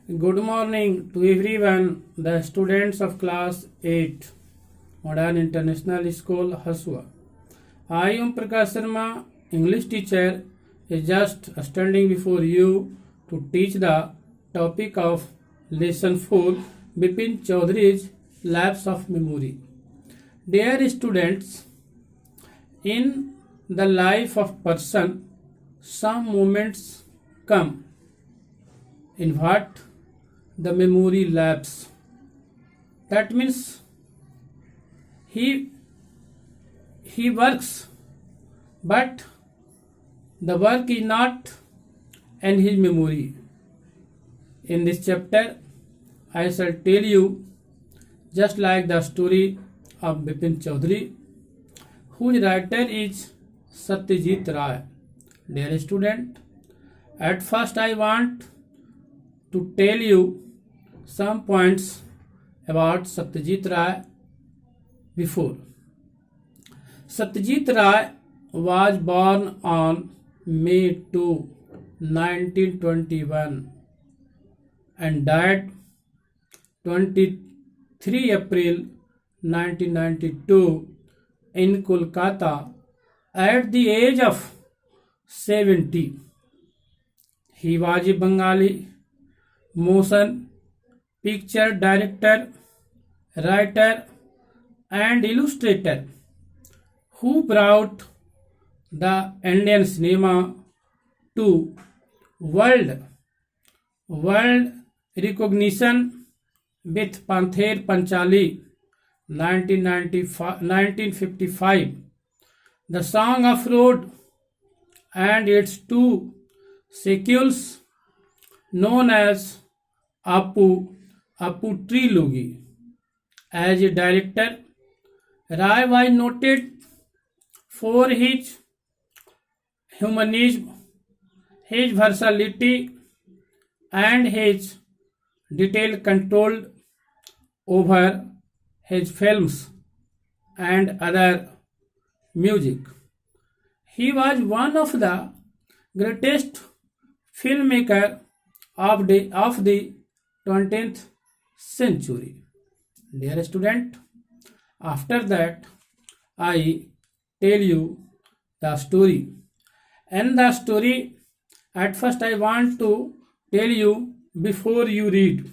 Good morning to everyone, the students of class 8, Modern International School, Hasua. I am Prakash Sharma, English teacher, is just standing before you to teach the topic of lesson 4, Bipin Chaudhary's Lapse of Memory. Dear students, in the life of person, some moments come in what the memory lapse. That means he works, but the work is not in his memory. In this chapter, I shall tell you just like the story of Bipin Chaudhary, whose writer is Satyajit Ray. Dear student, at first I want to tell you some points about Satyajit Ray before. Satyajit Ray was born on May 2, 1921 and died 23 April 1992 in Kolkata at the age of 70. He was a Bengali motion picture director, writer and illustrator who brought the Indian cinema to world recognition with Panther Panchali 1955, The Song of Road and its two sequels known as Apu Trilogy. As a director, Ray was noted for his humanism, his versatility, and his detail control over his films and other music. He was one of the greatest filmmaker of the 20th century. Dear student, after that I tell you the story. And the story, at first I want to tell you before you read.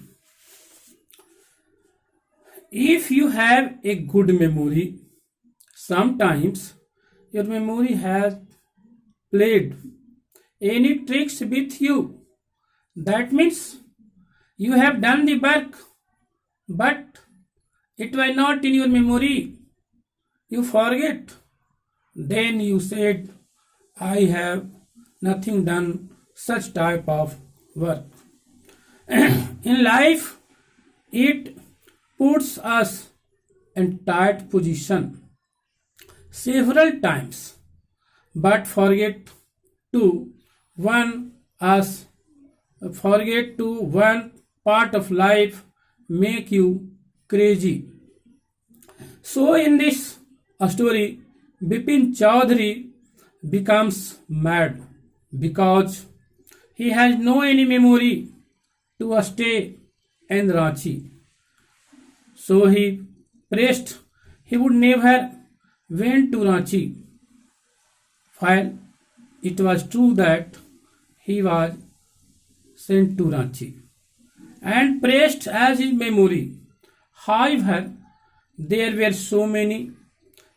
If you have a good memory, sometimes your memory has played any tricks with you. That means you have done the work, but it was not in your memory. You forget. Then you said, I have nothing done such type of work. In life, it puts us in tight position several times, but forget to one part of life make you crazy. So in this story, Bipin Chaudhary becomes mad because he has no any memory to stay in Ranchi. So he pressed he would never went to Ranchi, while it was true that he was sent to Ranchi and praised as his memory. However, there were so many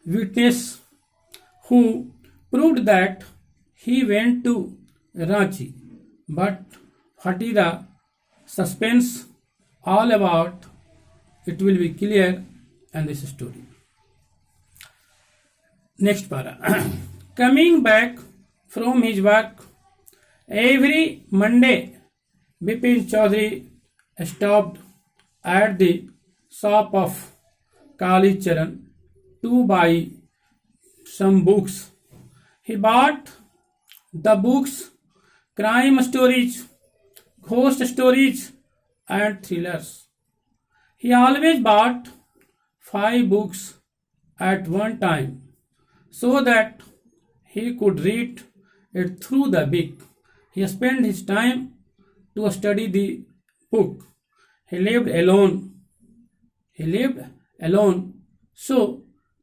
witnesses who proved that he went to Ranchi. But what is the suspense all about? It will be clear in this story. Next para. Coming back from his work, every Monday, Bipin Chaudhary stopped at the shop of Kali Charan to buy some books. He bought the books, crime stories, ghost stories, and thrillers. He always bought 5 books at one time so that he could read it through the week. He spent his time to study the book. He lived alone. He lived alone. So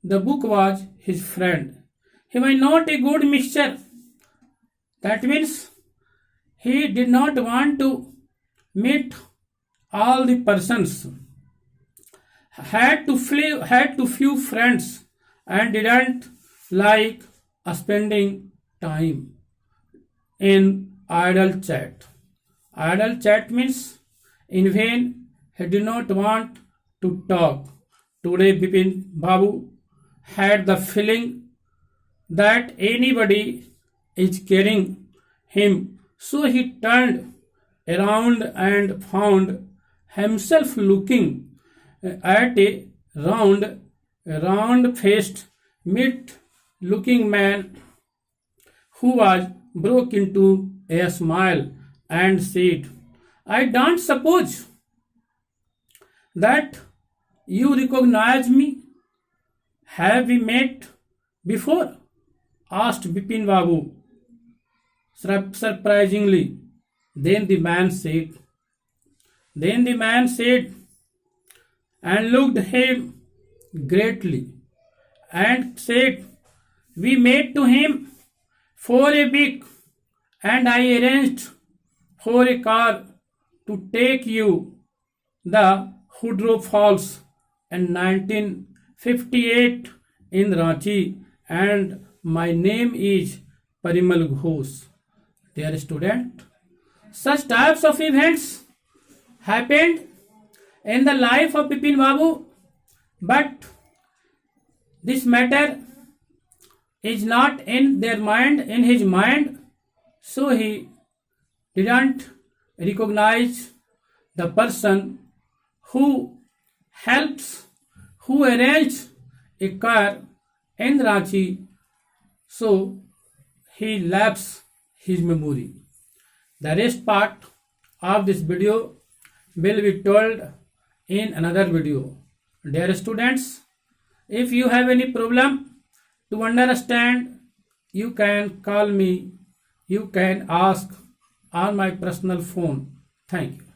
the book was his friend. He was not a good mixture. That means he did not want to meet all the persons. Had to few friends and didn't like spending time in idle chat. Idle chat means in vain he did not want to talk. Today Bipin Babu had the feeling that anybody is carrying him, so he turned around and found himself looking at a round-faced, mid-looking man who was broke into a smile and said, "I don't suppose that you recognize me. Have we met before?" asked Bipin Babu surprisingly. Then the man said and looked him greatly and said, "We met to him for a week and I arranged for a car to take you the Hudro Falls in 1958 in Ranchi, and my name is Parimal Ghosh." Dear student, such types of events happened in the life of Bipin Babu, but this matter is not in his mind, so he didn't recognize the person who arranged a car in Ranchi, so he lapsed his memory. The rest part of this video will be told in another video. Dear students, if you have any problem to understand, you can call me, you can ask on my personal phone. Thank you.